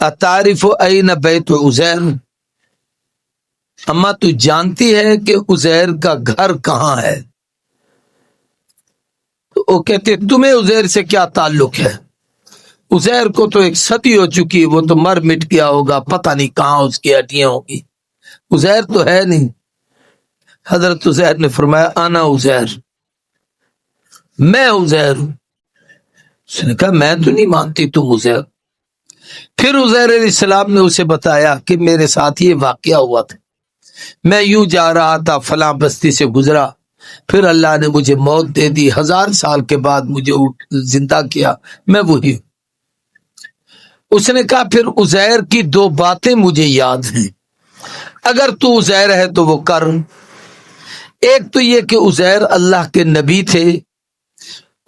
अतारिफ ऐन बैत उज़ैर, अम्मा तू जानती है कि उज़ैर का घर कहाँ है? तो वो कहते तुम्हें उज़ैर से क्या ताल्लुक है? उज़ैर को तो एक सदी हो चुकी है, वो तो मर मिट गया होगा, पता नहीं कहाँ उसकी हड्डियां होगी, उज़ैर तो है नहीं। हजरत उज़ैर ने फरमाया आना उज़ैर, मैं उज़ैर हूं। उसने कहा मैं तो नहीं मानती तुम उज़ैर। फिर उज़ैर अलैहिस्सलाम ने उसे बताया कि मेरे साथ ये वाकया हुआ था, मैं यूं जा रहा था, फलां बस्ती से गुजरा, फिर अल्लाह ने मुझे मौत दे दी, 1000 साल के बाद मुझे जिंदा किया, मैं वही हूं। उसने कहा फिर उज़ैर की 2 बातें मुझे याद हैं, अगर तू उज़ैर है तो वो कर। एक तो ये कि उज़ैर अल्लाह के नबी थे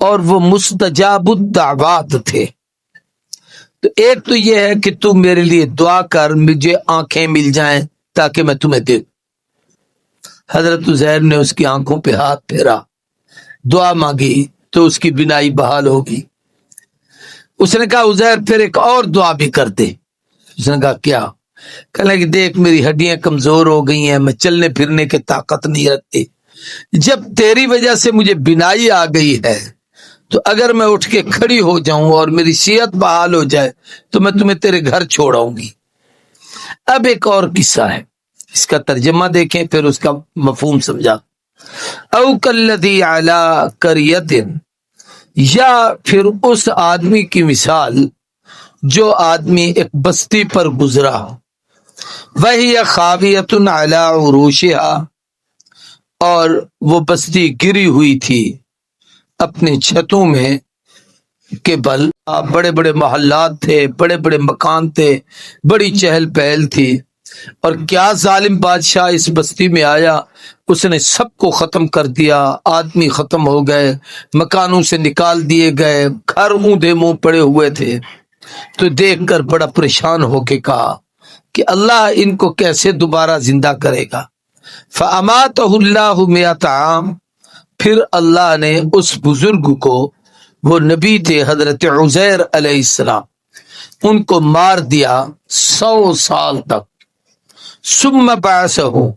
और वो मुस्तजाबुद दावात थे। तो एक तो ये है कि तू मेरे लिए दुआ कर, मुझे आंखें मिल जाएं ताकि मैं तुम्हें दे। हजरत उज़ैर ने उसकी आंखों पे हाथ फेरा, दुआ मांगी तो उसकी बिनाई बहाल होगी। उसने कहा उज़ैर फिर एक और दुआ भी कर दे। उसने कहा क्या? कहने कि देख मेरी हड्डियां कमजोर हो गई हैं, मैं चलने फिरने की ताकत नहीं रखती, जब तेरी वजह से मुझे बिनाई आ गई है तो अगर मैं उठ के खड़ी हो जाऊं और मेरी सेहत बहाल हो जाए तो मैं तुम्हें तेरे घर छोड़ाऊंगी। अब एक और किस्सा है, इसका तर्जमा देखें फिर उसका मफहूम समझा। औ कल्लज़ी अला करियतिन, या फिर उस आदमी की मिसाल जो आदमी एक बस्ती पर गुजरा, वही खावियतुन अला उरूशिहा, और वो बस्ती गिरी हुई थी अपने छतों में के बल, बड़े बड़े मोहल्लात थे, बड़े बड़े मकान थे, बड़ी चहल पहल थी। और क्या जालिम बादशाह इस बस्ती में आया, उसने सबको खत्म कर दिया, आदमी खत्म हो गए, मकानों से निकाल दिए गए, घर ऊंधे मुंह पड़े हुए थे। तो देखकर बड़ा परेशान होके कहा कि अल्लाह इनको कैसे दोबारा जिंदा करेगा। फ़अमातहुल्लाहु मिअता आम, फिर अल्लाह ने उस बुजुर्ग को, वो नबी थे हजरत उज़ैर अलैहिस्सलाम, उनको मार दिया 100 साल तक। सुम्मा बअसहु,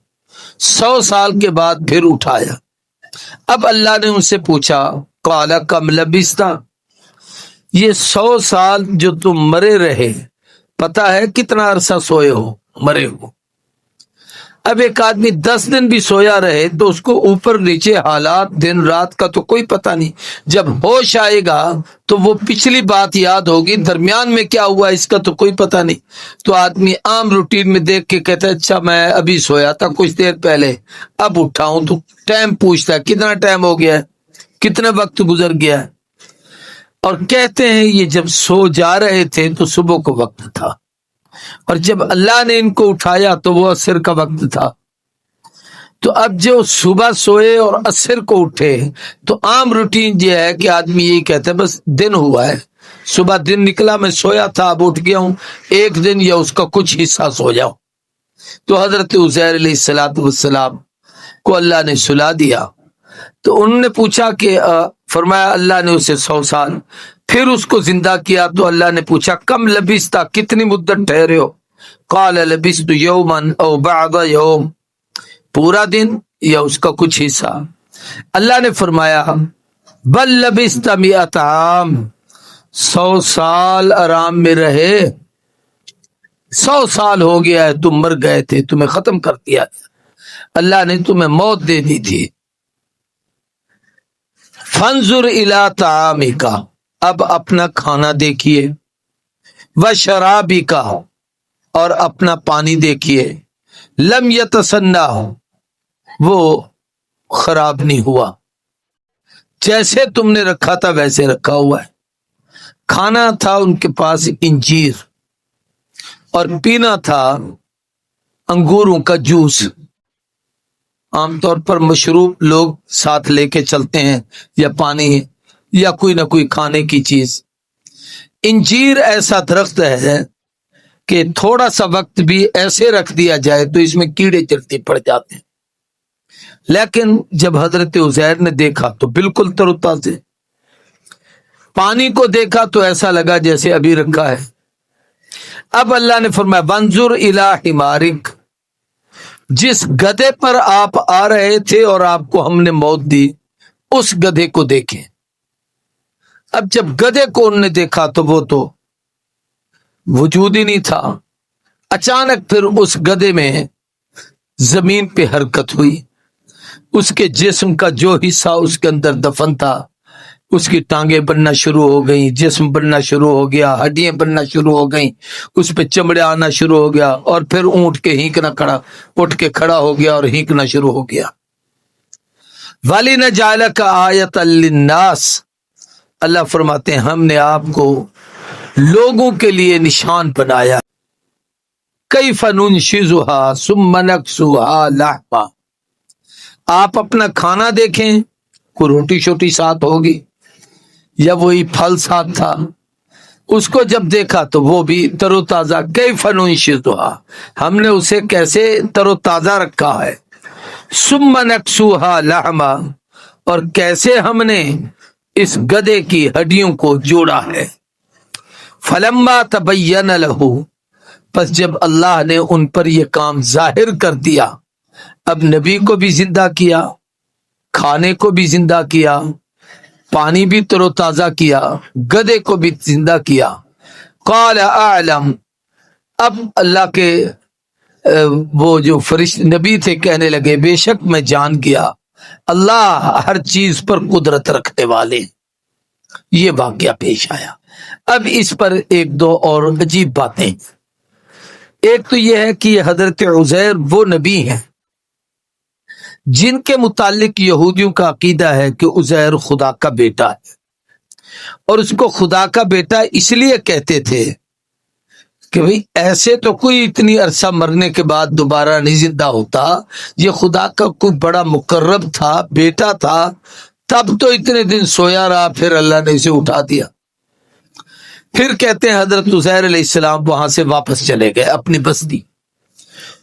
100 साल के बाद फिर उठाया। अब अल्लाह ने उनसे पूछा क़ाला कम लबिस्ता, ये 100 साल जो तुम मरे रहे, पता है कितना अरसा सोए हो, मरे हो? अब एक आदमी 10 दिन भी सोया रहे तो उसको ऊपर नीचे हालात दिन रात का तो कोई पता नहीं, जब होश आएगा तो वो पिछली बात याद होगी, दरमियान में क्या हुआ इसका तो कोई पता नहीं। तो आदमी आम रूटीन में देख के कहता है अच्छा मैं अभी सोया था कुछ देर पहले, अब उठा हूं, तो टाइम पूछता है कितना टाइम हो गया है, कितना वक्त गुजर गया है। और कहते हैं ये जब सो जा रहे थे तो सुबह को वक्त था, और जब अल्लाह ने इनको उठाया तो वो असर का वक्त था। तो अब जो सुबह सोए और असर को उठे तो आम रूटीन ये है कि आदमी यही कहता है बस दिन हुआ है, सुबह दिन निकला, मैं सोया था अब उठ गया हूं, एक दिन या उसका कुछ हिस्सा सो जाओ। तो हजरत उज़ैर अलैहिस्सलातु वस्सलाम को अल्लाह ने सुला दिया। तो उन्होंने पूछा कि फरमाया अल्लाह ने उसे 100 साल, फिर उसको जिंदा किया। तो अल्लाह ने पूछा कम लबिस्ता, कितनी मुद्दत ठहरे हो? क़ाल लबिस्तु यौमन औ बअद यौम, पूरा दिन या उसका कुछ हिस्सा। अल्लाह ने फरमाया बल लबिस्ता मिअत आम, 100 साल आराम में रहे, 100 साल हो गया है तुम मर गए थे, तुम्हें खत्म कर दिया, अल्लाह ने तुम्हें मौत दे दी थी। फंजुर इला तामिका, अब अपना खाना देखिए, व शराबी का, और अपना पानी देखिए, लम यतसन्ना, वो खराब नहीं हुआ, जैसे तुमने रखा था वैसे रखा हुआ है। खाना था उनके पास इंजीर और पीना था अंगूरों का जूस। आमतौर पर मशरूब लोग साथ लेके चलते हैं, या पानी या कोई ना कोई खाने की चीज। इंजीर ऐसा दरख्त है कि थोड़ा सा वक्त भी ऐसे रख दिया जाए तो इसमें कीड़े चिड़ते पड़ जाते हैं, लेकिन जब हजरत उज़ैर ने देखा तो बिल्कुल तरोताज़ा। पानी को देखा तो ऐसा लगा जैसे अभी रखा है, اب اللہ نے فرمایا وانظر الی حمارک، جس گدھے پر آپ آ رہے تھے اور آپ کو ہم نے موت دی اس گدھے کو دیکھیں۔ اب جب گدھے کو انہوں نے دیکھا تو وہ تو وجود ہی نہیں تھا۔ اچانک پھر اس گدھے میں زمین پہ حرکت ہوئی، اس کے جسم کا جو حصہ اس کے اندر دفن تھا اس کی ٹانگیں بننا شروع ہو گئیں، جسم بننا شروع ہو گیا، ہڈیاں بننا شروع ہو گئیں، اس پہ چمڑے آنا شروع ہو گیا، اور پھر اونٹ کے اٹھ کے کھڑا ہو گیا اور ہینکنا شروع ہو گیا۔ وَلِنَجْعَلَكَ آیَةً لِلنَّاسِ، اللہ فرماتے ہیں ہم نے آپ کو لوگوں کے لیے نشان بنایا۔ کیف ننشزها ثم نکسوها لحما، آپ اپنا کھانا دیکھیں، کوئی روٹی شوٹی ساتھ ہوگی یا وہی پھل ساتھ تھا، اس کو جب دیکھا تو وہ بھی تر و تازہ، کیف ننشزها، ہم نے اسے کیسے تر و تازہ رکھا ہے، ثم نکسوها لحما، اور کیسے ہم نے اس گدھے کی ہڈیوں کو جوڑا ہے۔ فلما تبین له، پس جب اللہ نے ان پر یہ کام ظاہر کر دیا، اب نبی کو بھی زندہ کیا، کھانے کو بھی زندہ کیا، پانی بھی تر و تازہ کیا، گدھے کو بھی زندہ کیا، قال اعلم، اب اللہ کے وہ جو فرشتے نبی تھے کہنے لگے بے شک میں جان گیا اللہ ہر چیز پر قدرت رکھنے والے۔ یہ واقعہ پیش آیا۔ اب اس پر ایک دو اور عجیب باتیں، ایک تو یہ ہے کہ یہ حضرت عزیر وہ نبی ہیں جن کے متعلق یہودیوں کا عقیدہ ہے کہ عزیر خدا کا بیٹا ہے، اور اس کو خدا کا بیٹا اس لیے کہتے تھے کہ بھئی ایسے تو کوئی اتنی عرصہ مرنے کے بعد دوبارہ نہیں زندہ ہوتا، یہ خدا کا کوئی بڑا مقرب تھا، بیٹا تھا، تب تو اتنے دن سویا رہا، پھر اللہ نے اسے اٹھا دیا۔ پھر کہتے ہیں حضرت عزیر علیہ السلام وہاں سے واپس چلے گئے اپنی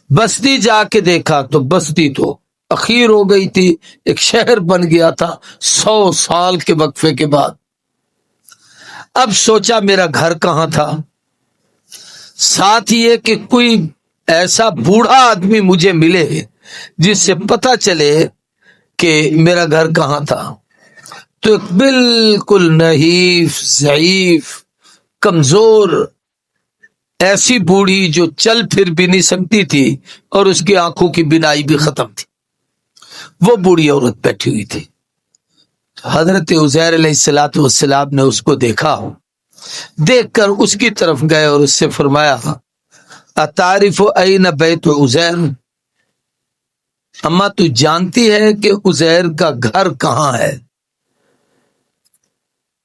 بستی جا کے دیکھا تو بستی تو اخیر ہو گئی تھی، ایک شہر بن گیا تھا 100 سال کے وقفے کے بعد۔ اب سوچا میرا گھر کہاں تھا، ساتھ یہ کہ کوئی ایسا بوڑھا آدمی مجھے ملے جس سے پتہ چلے کہ میرا گھر کہاں تھا، تو ایک بالکل نحیف ضعیف کمزور ایسی بوڑھی جو چل پھر بھی نہیں سکتی تھی اور اس کی آنکھوں کی بینائی بھی ختم تھی، وہ بوڑھی عورت بیٹھی ہوئی تھی۔ حضرت عزیر علیہ السلام نے اس کو دیکھا، دیکھ کر اس کی طرف گئے اور اس سے فرمایا اتعرف این بیت عزیر، اما تو جانتی ہے کہ عزیر کا گھر کہاں ہے؟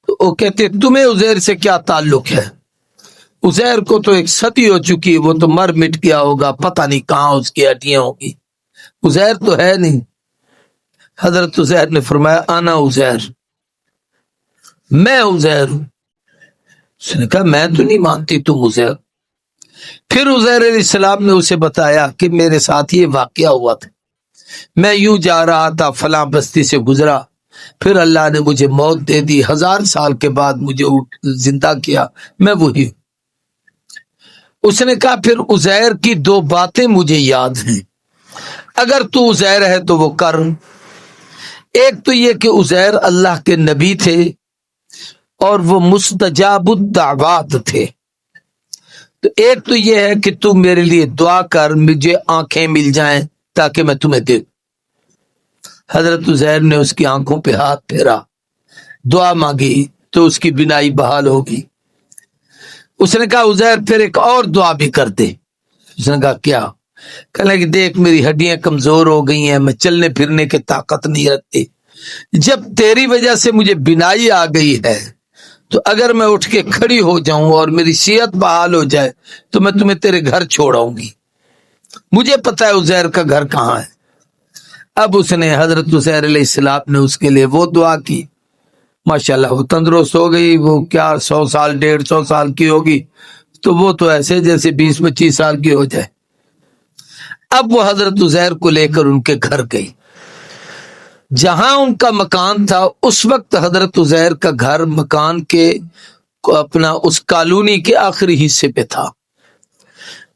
تو وہ کہتے تمہیں عزیر سے کیا تعلق ہے، عزیر کو تو ایک صدی ہو چکی، وہ تو مر مٹ گیا ہوگا، پتہ نہیں کہاں اس کی ہڈیاں ہوگی، عزیر تو ہے نہیں۔ حضرت عزیر نے فرمایا انا عزیر، میں عزیر ہوں۔ اس نے کہا میں تو نہیں مانتی تم عزیر۔ پھر عزیر علیہ السلام نے اسے بتایا کہ میرے ساتھ یہ واقعہ ہوا تھا، میں یوں جا رہا تھا فلاں بستی سے گزرا، پھر اللہ نے مجھے موت دے دی، 1000 سال کے بعد مجھے زندہ کیا، میں وہی ہوں۔ اس نے کہا پھر عزیر کی 2 باتیں مجھے یاد ہیں، اگر تو عزیر ہے تو وہ کر۔ ایک تو یہ کہ عزیر اللہ کے نبی تھے اور وہ مستجاب الدعوات تھے، تو ایک تو یہ ہے کہ تو میرے لیے دعا کر، مجھے آنکھیں مل جائیں تاکہ میں تمہیں دیکھوں۔ حضرت عزیر نے اس کی آنکھوں پہ ہاتھ پھیرا، دعا مانگی تو اس کی بینائی بحال ہوگی۔ اس نے کہا عزیر پھر ایک اور دعا بھی کر دے۔ اس نے کہا کیا؟ کہنے کہ دیکھ میری ہڈیاں کمزور ہو گئی ہیں، میں چلنے پھرنے کی طاقت نہیں رکھتی، جب تیری وجہ سے مجھے بینائی آ گئی ہے تو اگر میں اٹھ کے کھڑی ہو جاؤں اور میری صحت بحال ہو جائے تو میں تمہیں تیرے گھر چھوڑ آؤں گی، مجھے پتا ہے عزیر کا گھر کہاں ہے۔ اب اس نے حضرت عزیر علیہ السلام نے اس کے لیے وہ دعا کی، ماشاءاللہ وہ تندرست ہو گئی، وہ کیا 100 سال 150 سال کی ہوگی، تو وہ تو ایسے جیسے 20-25 سال کی ہو جائے۔ اب وہ حضرت عزیر کو لے کر ان کے گھر گئی، جہاں ان کا مکان تھا۔ اس وقت حضرت عزیر کا گھر مکان کے अपना उस कॉलोनी के आखिरी हिस्से पे था।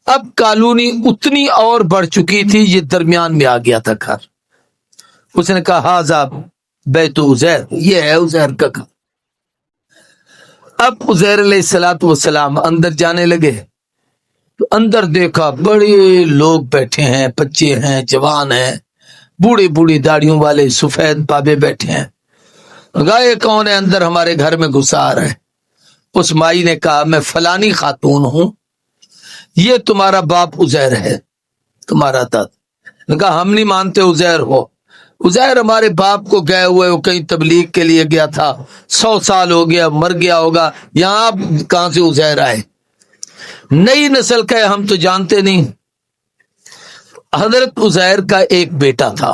अब कॉलोनी उतनी और बढ़ चुकी थी, ये दरमियान में आ गया था घर। उसने कहा हाजा बैतु उजैर, ये है उजैर का घर। अब उजैर अलैहिस्सलातु वस्सलाम अंदर जाने लगे तो अंदर देखा बड़े लोग बैठे हैं, बच्चे हैं, जवान हैं, बूढ़ी बूढ़ी दाढ़ियों वाले सफेद बाबे बैठे हैं। गाये कौन है अंदर हमारे घर में घुसा आ रहा है? उस माई ने कहा मैं फलानी खातून हूं, ये तुम्हारा बाप उजैर है, तुम्हारा दादा। कहा हम नहीं मानते उजैर हो। उजैर हमारे बाप को गए हुए, वो कहीं तबलीग के लिए गया था, 100 साल हो गया, मर गया होगा, यहां कहां से उजैर आए? नई नस्ल का है, हम तो जानते नहीं। हजरत उजैर का एक बेटा था,